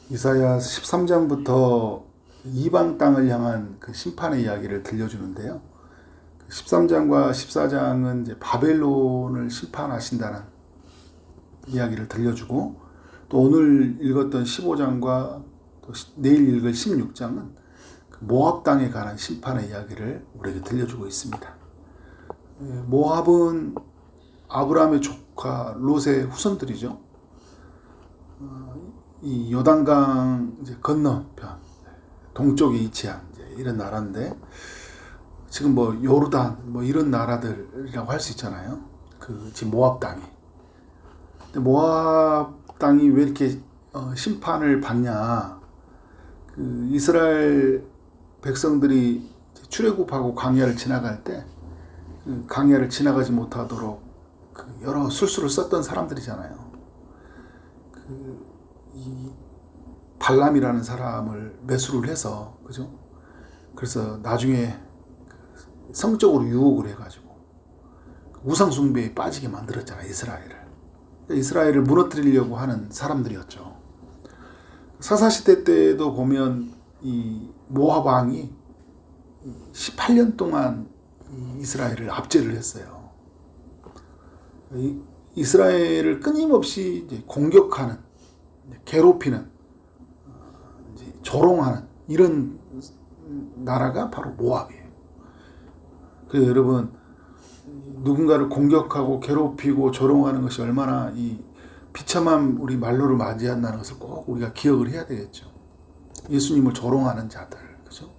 이사야 13장부터 이방 땅을 향한 그 심판의 이야기를 들려주는데요. 13장과 14장은 이제 바벨론을 심판하신다는 이야기를 들려주고, 또 오늘 읽었던 15장과 또 내일 읽을 16장은 모압 땅에 관한 심판의 이야기를 우리에게 들려주고 있습니다. 모압은 아브라함의 조카 롯의 후손들이죠. 이 요단강 이제 건너편 동쪽에 위치한 이런 나라인데, 지금 뭐 요르단 뭐 이런 나라들이라고 할 수 있잖아요. 그 지금 모압 땅이. 근데 모압 땅이 왜 이렇게 심판을 받냐? 그 이스라엘 백성들이 출애굽하고 광야를 지나갈 때 그 광야를 지나가지 못하도록 그 여러 술수를 썼던 사람들이잖아요. 이 발람이라는 사람을 매수를 해서, 그죠? 그래서 나중에 성적으로 유혹을 해가지고 우상숭배에 빠지게 만들었잖아요, 이스라엘을. 이스라엘을 무너뜨리려고 하는 사람들이었죠. 사사시대 때도 보면 이 모압 왕이 18년 동안 이스라엘을 압제를 했어요. 이스라엘을 끊임없이 이제 공격하는, 괴롭히는, 조롱하는 이런 나라가 바로 모압이에요. 그래서 여러분, 누군가를 공격하고 괴롭히고 조롱하는 것이 얼마나 이 비참한 우리 말로를 맞이한다는 것을 꼭 우리가 기억을 해야 되겠죠. 예수님을 조롱하는 자들, 그죠?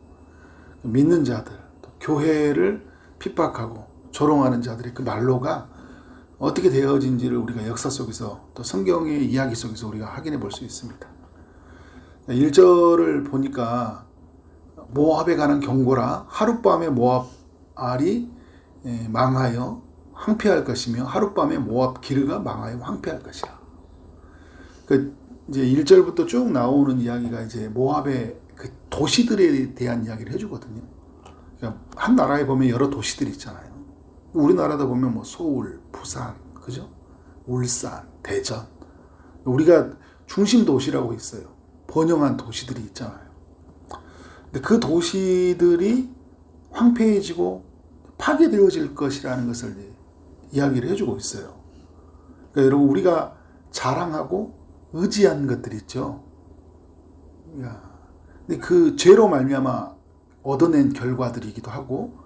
믿는 자들, 또 교회를 핍박하고 조롱하는 자들의 그 말로가 어떻게 되어진지를 우리가 역사 속에서 또 성경의 이야기 속에서 우리가 확인해 볼 수 있습니다. 1절을 보니까 모압에 관한 경고라. 하룻밤에 모압알이 망하여 황폐할 것이며 하룻밤에 모압 기르가 망하여 황폐할 것이라. 그 이제 1절부터 쭉 나오는 이야기가 이제 모압의 그 도시들에 대한 이야기를 해주거든요. 그러니까 한 나라에 보면 여러 도시들이 있잖아요. 우리나라도 보면 뭐 서울, 부산, 그죠? 울산, 대전. 우리가 중심 도시라고 있어요. 번영한 도시들이 있잖아요. 근데 그 도시들이 황폐해지고 파괴되어질 것이라는 것을 이야기를 해주고 있어요. 그러니까 여러분, 우리가 자랑하고 의지한 것들이 있죠. 근데 그 죄로 말미암아 얻어낸 결과들이기도 하고,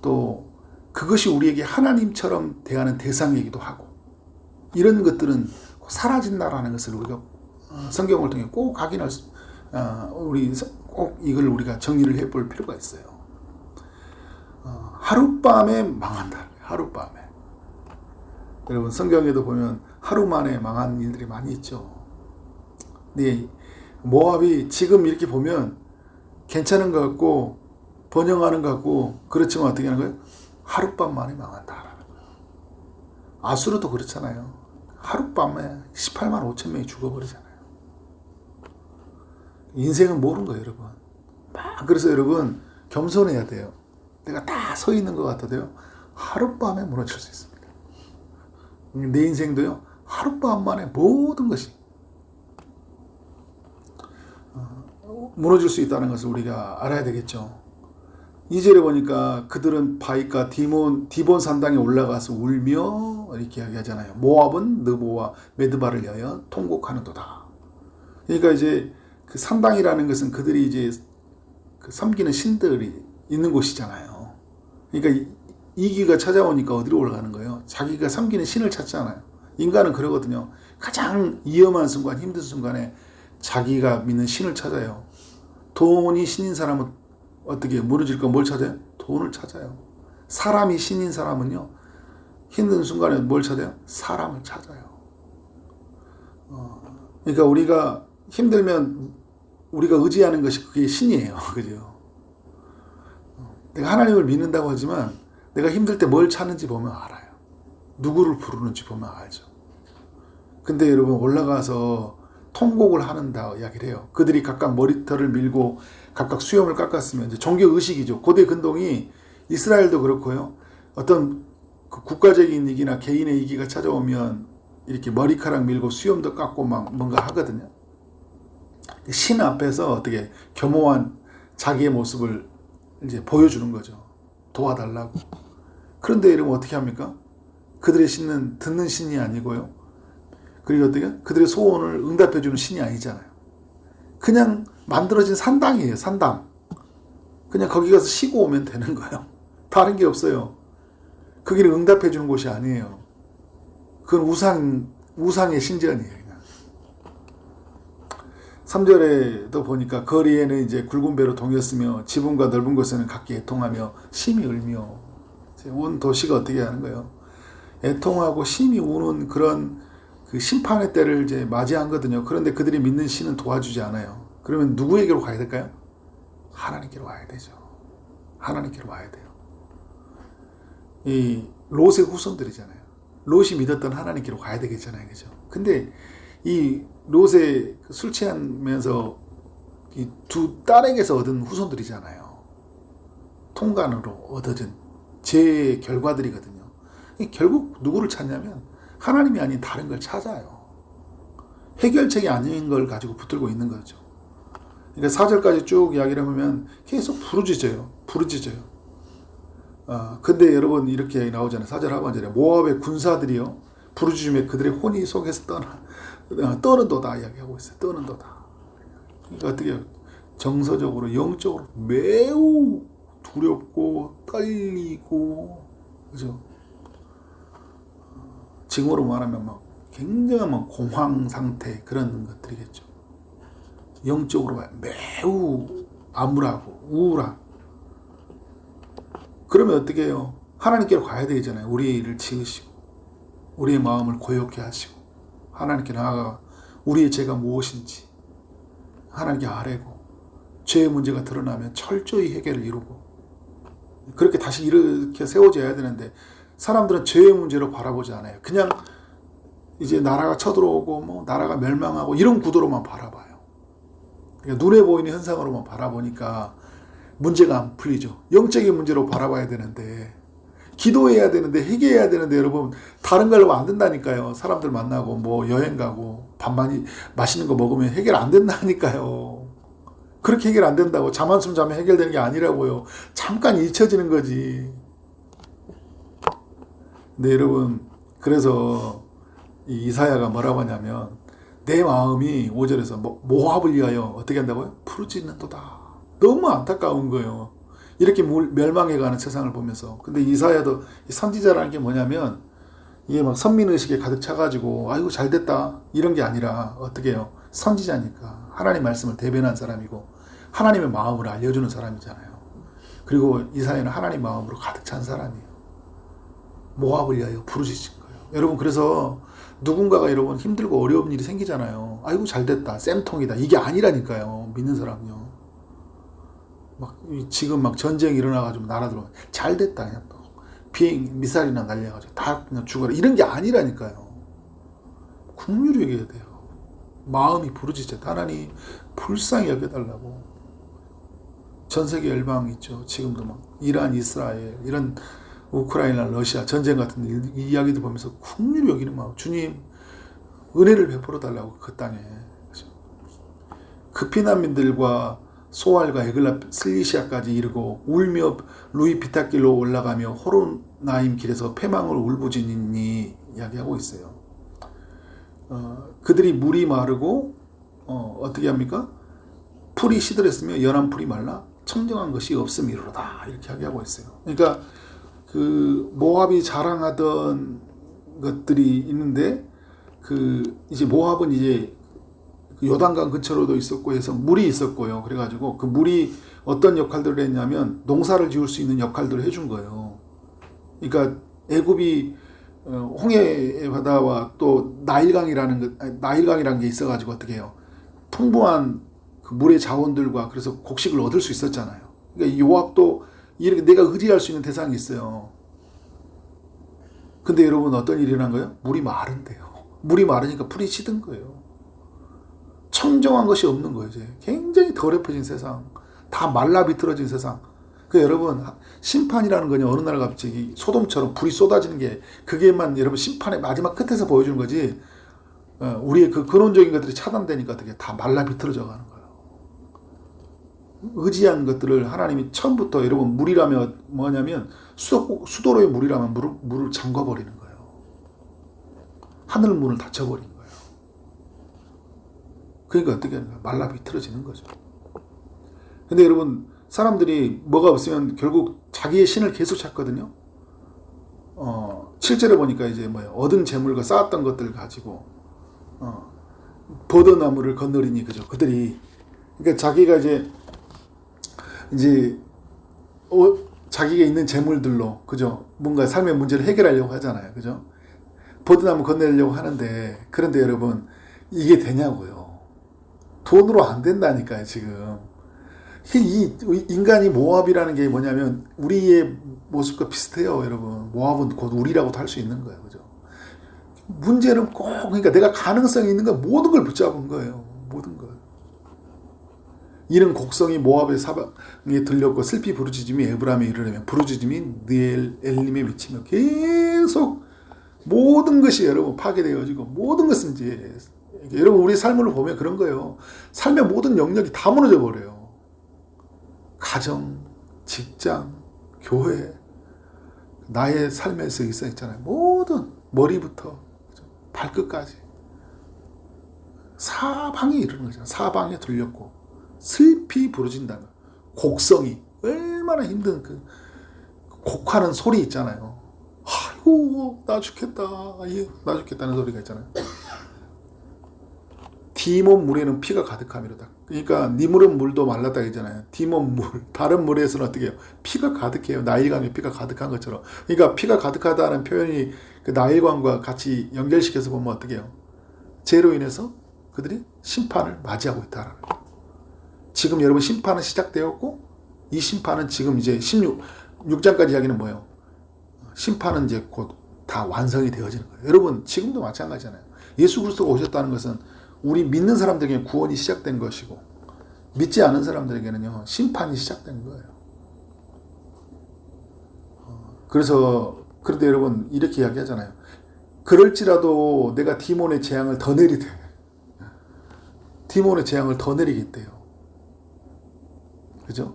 또 그것이 우리에게 하나님처럼 대하는 대상이기도 하고, 이런 것들은 사라진다라는 것을 우리가 성경을 통해 꼭 확인할 수, 우리 꼭 이걸 우리가 정리를 해볼 필요가 있어요. 하룻밤에 망한다. 하룻밤에. 여러분, 성경에도 보면 하루 만에 망한 일들이 많이 있죠. 근데 모압이 지금 이렇게 보면 괜찮은 것 같고 번영하는 것 같고, 그렇지만 어떻게 하는 거예요? 하룻밤 만에 망한다라는 거예요. 아수르도 그렇잖아요. 하룻밤에 18만 5천 명이 죽어버리잖아요. 인생은 모르는 거예요, 여러분. 그래서 여러분, 겸손해야 돼요. 내가 다 서 있는 것 같아도요, 하룻밤에 무너질 수 있습니다. 내 인생도요, 하룻밤 만에 모든 것이 무너질 수 있다는 것을 우리가 알아야 되겠죠. 2절에 보니까 그들은 바이카 디본 산당에 올라가서 울며 이렇게 이야기하잖아요. 모압은 느보와 메드바를 위하여 통곡하는도다. 그러니까 이제 그 산당이라는 것은 그들이 이제 그 섬기는 신들이 있는 곳이잖아요. 그러니까 이기가 찾아오니까 어디로 올라가는 거예요? 자기가 섬기는 신을 찾잖아요. 인간은 그러거든요. 가장 위험한 순간, 힘든 순간에 자기가 믿는 신을 찾아요. 돈이 신인 사람은 어떻게 무너질 거 뭘 찾아요? 돈을 찾아요. 사람이 신인 사람은요, 힘든 순간에 뭘 찾아요? 사람을 찾아요. 그러니까 우리가 힘들면 우리가 의지하는 것이 그게 신이에요. 그죠? 내가 하나님을 믿는다고 하지만 내가 힘들 때 뭘 찾는지 보면 알아요. 누구를 부르는지 보면 알죠. 근데 여러분, 올라가서 통곡을 하는다 이야기를 해요. 그들이 각각 머리털을 밀고 각각 수염을 깎았으면, 이제 종교 의식이죠. 고대 근동이 이스라엘도 그렇고요. 어떤 그 국가적인 위기나 개인의 위기가 찾아오면 이렇게 머리카락 밀고 수염도 깎고 막 뭔가 하거든요. 신 앞에서 어떻게 겸허한 자기의 모습을 이제 보여주는 거죠. 도와달라고. 그런데 이러면 어떻게 합니까? 그들의 신은 듣는 신이 아니고요. 그리고 어떻게? 그들의 소원을 응답해주는 신이 아니잖아요. 그냥 만들어진 산당이에요. 산당. 그냥 거기 가서 쉬고 오면 되는 거예요. 다른 게 없어요. 거기는 응답해주는 곳이 아니에요. 그건 우상의 신전이에요. 그냥. 3절에도 보니까 거리에는 이제 굵은 배로 동였으며 지붕과 넓은 곳에는 각기 애통하며 심히 울며. 온 도시가 어떻게 하는 거예요? 애통하고 심히 우는 그런 그 심판의 때를 이제 맞이한거든요. 그런데 그들이 믿는 신은 도와주지 않아요. 그러면 누구에게로 가야 될까요? 하나님께로 와야 되죠. 하나님께로 와야 돼요. 이 롯의 후손들이잖아요. 롯이 믿었던 하나님께로 가야 되겠잖아요. 그죠? 근데 이 롯의 술 취하면서 이 두 딸에게서 얻은 후손들이잖아요. 통간으로 얻어진 죄의 결과들이거든요. 결국 누구를 찾냐면 하나님이 아닌 다른 걸 찾아요. 해결책이 아닌 걸 가지고 붙들고 있는 거죠. 그러니까 4절까지 쭉 이야기를 해보면 계속 부르짖어요. 근데 여러분 이렇게 나오잖아요. 4절 하반절에 모압의 군사들이요 부르짖으며 그들의 혼이 속에서 떠는도다 이야기하고 있어요. 떠는도다. 그러니까 어떻게 정서적으로 영적으로 매우 두렵고 떨리고 그죠? 지금으로 말하면 막 굉장한 공황 상태 그런 것들이겠죠. 영적으로 매우 암울하고 우울한. 그러면 어떻게 해요? 하나님께로 가야 되잖아요. 우리를 지으시고 우리의 마음을 고요케 하시고 하나님께 나아가 우리의 죄가 무엇인지 하나님께 아뢰고 죄의 문제가 드러나면 철저히 해결을 이루고 그렇게 다시 이렇게 세워져야 되는데 사람들은 죄의 문제로 바라보지 않아요. 그냥 이제 나라가 쳐들어오고 뭐 나라가 멸망하고 이런 구도로만 바라봐요. 그러니까 눈에 보이는 현상으로만 바라보니까 문제가 안 풀리죠. 영적인 문제로 바라봐야 되는데 기도해야 되는데 회개해야 되는데 여러분 다른 걸로 안 된다니까요. 사람들 만나고 뭐 여행 가고 밥 많이 맛있는 거 먹으면 해결 안 된다니까요. 그렇게 해결 안 된다고 잠 한숨 자면 해결되는 게 아니라고요. 잠깐 잊혀지는 거지. 근데 여러분 그래서 이 이사야가 뭐라고 하냐면 내 마음이 5절에서 모압을 위하여 어떻게 한다고요? 부르짖는도다. 너무 안타까운 거예요. 이렇게 멸망해가는 세상을 보면서. 근데 이사야도 선지자라는 게 뭐냐면 이게 막 선민의식에 가득 차가지고 아이고 잘됐다 이런 게 아니라 어떻게 해요? 선지자니까 하나님 말씀을 대변한 사람이고 하나님의 마음을 알려주는 사람이잖아요. 그리고 이사야는 하나님 마음으로 가득 찬 사람이에요. 모압을 위하여 부르짖은 거예요. 여러분 그래서 누군가가 여러분 힘들고 어려운 일이 생기잖아요. 아이고 잘됐다 쌤통이다 이게 아니라니까요. 믿는 사람은요. 막 지금 막 전쟁이 일어나가지고 나라들 잘됐다 그냥 또 비행 미사일이나 날려가지고 다 그냥 죽어라 이런 게 아니라니까요. 국률이 여겨야 돼요. 마음이 부르짖어. 하나님 불쌍히 여겨달라고. 전 세계 열방 있죠. 지금도 막 이란, 이스라엘 이런 우크라이나, 러시아 전쟁 같은 이야기도 보면서 국률이 여기는 마음. 주님 은혜를 베풀어 달라고 그 땅에. 그 피난민들과 소알과 에글라 슬리시아까지 이르고 울며 루이 비타길로 올라가며 호로나임 길에서 패망을 울부짖니 이야기하고 있어요. 그들이 물이 마르고 어떻게 합니까? 풀이 시들었으며 연한 풀이 말라 청정한 것이 없음이로다 이렇게 이야기하고 있어요. 그러니까 그 모압이 자랑하던 것들이 있는데 이제 모압은 이제 요단강 근처로도 있었고 해서 물이 있었고요. 그래가지고 그 물이 어떤 역할들을 했냐면 농사를 지을 수 있는 역할들을 해준 거예요. 그러니까 애굽이 홍해 바다와 또 나일강이라는 게 있어가지고 어떻게 해요? 풍부한 그 물의 자원들과 그래서 곡식을 얻을 수 있었잖아요. 그러니까 요압도 이렇게 내가 의지할 수 있는 대상이 있어요. 근데 여러분 어떤 일이 일어난 거예요? 물이 마른대요. 물이 마르니까 풀이 시든 거예요. 청정한 것이 없는 거예요. 이제 굉장히 더럽혀진 세상, 다 말라 비틀어진 세상. 그 여러분 심판이라는 거냐 어느 날 갑자기 소돔처럼 불이 쏟아지는 게 그게만 여러분 심판의 마지막 끝에서 보여주는 거지. 우리의 그 근원적인 것들이 차단되니까 어떻게 다 말라 비틀어져 가는 거예요. 의지한 것들을 하나님이 처음부터, 여러분, 물이라면 뭐냐면 수도로의 물이라면 물을 잠궈버리는 거예요. 하늘 문을 닫혀버린 거예요. 그러니까 어떻게 하는 거예요? 말라 비틀어지는 거죠. 근데 여러분, 사람들이 뭐가 없으면 결국 자기의 신을 계속 찾거든요. 실제로 보니까 이제 얻은 재물과 쌓았던 것들 가지고 버드나무를 건너리니, 그죠? 그들이, 그러니까 자기가 이제 자기가 있는 재물들로, 그죠? 뭔가 삶의 문제를 해결하려고 하잖아요, 그죠? 버드나무 건너려고 하는데, 그런데 여러분, 이게 되냐고요? 돈으로 안 된다니까요, 지금. 이 인간이 모압이라는 게 뭐냐면 우리의 모습과 비슷해요, 여러분. 모압은 곧 우리라고도 할 수 있는 거예요, 그죠? 문제는 꼭, 그러니까 내가 가능성이 있는 거 모든 걸 붙잡은 거예요, 모든 걸. 이는 곡성이 모압의 사방에 들렸고 슬피 부르짖음이 에브라임에 이르려면 부르짖음이 느엘 엘림에 미치며, 계속 모든 것이 여러분 파괴되어지고, 모든 것은 이제 여러분 우리 삶을 보면 그런 거예요. 삶의 모든 영역이 다 무너져 버려요. 가정, 직장, 교회, 나의 삶에서 있잖아요. 모든 머리부터 발끝까지 사방에 이르는 거잖아요. 사방에 들렸고 슬피 부르짖는다는 거예요. 곡성이 얼마나 힘든 그 곡하는 소리 있잖아요. 아이고 나 죽겠다, 나 죽겠다는 소리가 있잖아요. 디몬 물에는 피가 가득함이로다. 그러니까 니물은 물도 말랐다 했잖아요. 디몬 물, 다른 물에서는 어떻게 해요? 피가 가득해요. 나일강에 피가 가득한 것처럼. 그러니까 피가 가득하다는 표현이 그 나일강과 같이 연결시켜서 보면 어떻게 해요? 죄로 인해서 그들이 심판을 맞이하고 있다라는 거예요. 지금 여러분 심판은 시작되었고, 이 심판은 지금 이제 6장까지 이야기는 뭐예요? 심판은 이제 곧 다 완성이 되어지는 거예요. 여러분 지금도 마찬가지잖아요. 예수 그리스도가 오셨다는 것은 우리 믿는 사람들에게는 구원이 시작된 것이고, 믿지 않은 사람들에게는요 심판이 시작된 거예요. 그런데 여러분 이렇게 이야기하잖아요. 그럴지라도 내가 디몬의 재앙을 더 내리되, 디몬의 재앙을 더 내리겠대요. 그죠?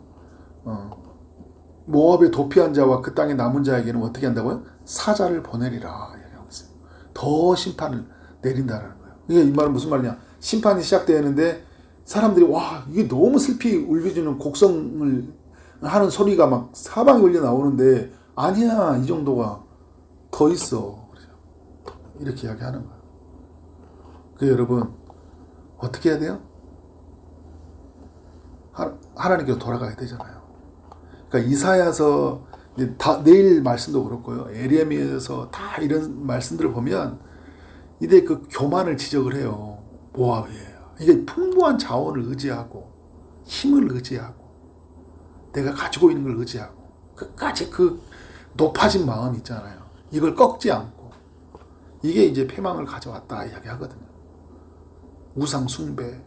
모압의 도피한 자와 그 땅에 남은 자에게는 어떻게 한다고요? 사자를 보내리라 이야기하고 있어요. 더 심판을 내린다라는 거예요. 이게 이 말은 무슨 말이냐? 심판이 시작되는데 사람들이 와 이게 너무 슬피 울부짖는 곡성을 하는 소리가 막 사방에 울려 나오는데, 아니야, 이 정도가 더 있어. 이렇게 이야기하는 거예요. 그 여러분 어떻게 해야 돼요? 하나님께로 돌아가야 되잖아요. 그러니까 이사야서, 내일 말씀도 그렇고요, 에레미야서 다 이런 말씀들을 보면 이제 그 교만을 지적을 해요. 모압이에요. 이게 풍부한 자원을 의지하고 힘을 의지하고 내가 가지고 있는 걸 의지하고 끝까지 그 높아진 마음 있잖아요. 이걸 꺾지 않고, 이게 이제 패망을 가져왔다 이야기하거든요. 우상 숭배,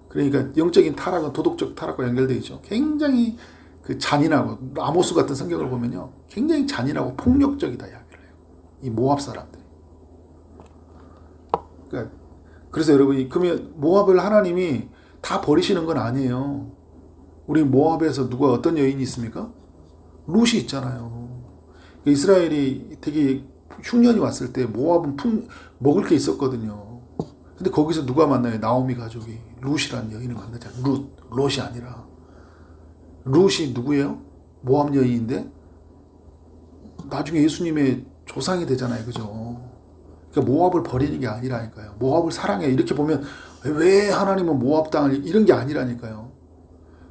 그러니까 영적인 타락은 도덕적 타락과 연결되어 있죠. 굉장히 그 잔인하고, 아모스 같은 성경을 보면요 굉장히 잔인하고 폭력적이다 이야기를 해요, 이 모압 사람들이. 그러니까 그래서 여러분이, 그러면 모압을 하나님이 다 버리시는 건 아니에요. 우리 모압에서 누가 어떤 여인이 있습니까? 룻이 있잖아요. 이스라엘이 되게 흉년이 왔을 때 모압은 먹을 게 있었거든요. 근데 거기서 누가 만나요? 나오미 가족이 룻이라는 여인을 만나잖아요. 롯이 아니라. 룻이 누구예요? 모압 여인인데 나중에 예수님의 조상이 되잖아요, 그죠? 그러니까 모압을 버리는 게 아니라니까요. 모압을 사랑해. 이렇게 보면 왜 하나님은 모압 땅을, 이런 게 아니라니까요.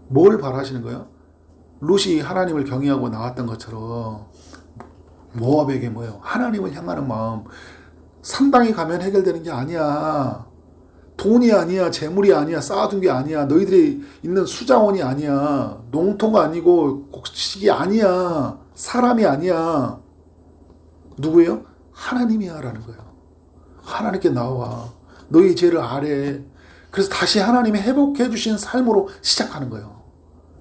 뭘 바라시는 거예요? 룻이 하나님을 경외하고 나왔던 것처럼 모압에게 뭐예요? 하나님을 향하는 마음. 산당에 가면 해결되는 게 아니야. 돈이 아니야. 재물이 아니야. 쌓아둔 게 아니야. 너희들이 있는 수자원이 아니야. 농토가 아니고 곡식이 아니야. 사람이 아니야. 누구예요? 하나님이야 라는 거예요. 하나님께 나와. 너희 죄를 아래. 그래서 다시 하나님이 회복해 주신 삶으로 시작하는 거예요.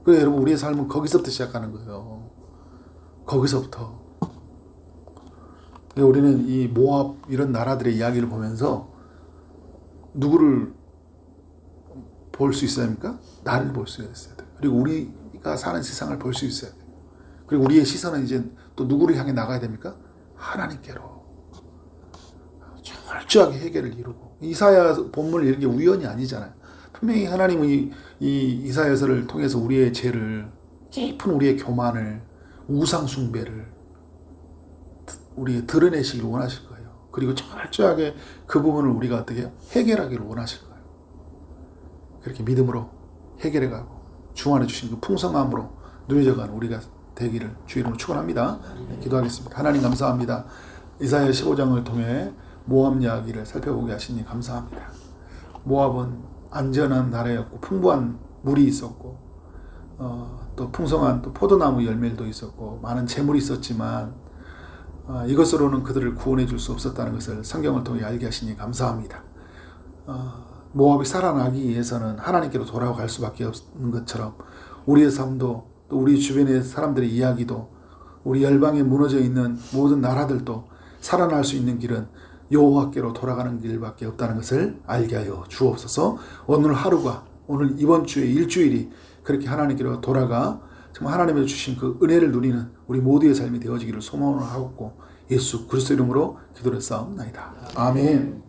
그래서 여러분 우리의 삶은 거기서부터 시작하는 거예요. 거기서부터. 우리는 이 모압 이런 나라들의 이야기를 보면서 누구를 볼 수 있어야 합니까? 나를 볼 수 있어야 돼요. 그리고 우리가 사는 세상을 볼 수 있어야 돼요. 그리고 우리의 시선은 이제 또 누구를 향해 나가야 됩니까? 하나님께로 철저하게 해결을 이루고, 이사야 본문을 읽은 게 우연이 아니잖아요. 분명히 하나님은 이 이사야서를 통해서 우리의 죄를, 깊은 우리의 교만을, 우상 숭배를 우리 드러내시길 원하실 거예요. 그리고 철저하게 그 부분을 우리가 어떻게 해결하기를 원하실 거예요. 그렇게 믿음으로 해결해가고 주 안에 주신 그 풍성함으로 누려져가는 우리가 되기를 주 이름으로 축원합니다. 네, 기도하겠습니다. 하나님 감사합니다. 이사야 15장을 통해 모압 이야기를 살펴보게 하시니 감사합니다. 모압은 안전한 나라였고 풍부한 물이 있었고 또 풍성한 또 포도나무 열매도 있었고 많은 재물이 있었지만 이것으로는 그들을 구원해 줄 수 없었다는 것을 성경을 통해 알게 하시니 감사합니다. 모압이 살아나기 위해서는 하나님께로 돌아갈 수밖에 없는 것처럼 우리의 삶도 또 우리 주변의 사람들의 이야기도 우리 열방에 무너져 있는 모든 나라들도 살아날 수 있는 길은 여호와께로 돌아가는 길밖에 없다는 것을 알게 하여 주옵소서. 오늘 하루가, 오늘 이번 주의 일주일이 그렇게 하나님께로 돌아가 정말 하나님의 주신 그 은혜를 누리는 우리 모두의 삶이 되어지기를 소망을 하고 예수 그리스도 이름으로 기도를 쌓옵나이다. 아멘.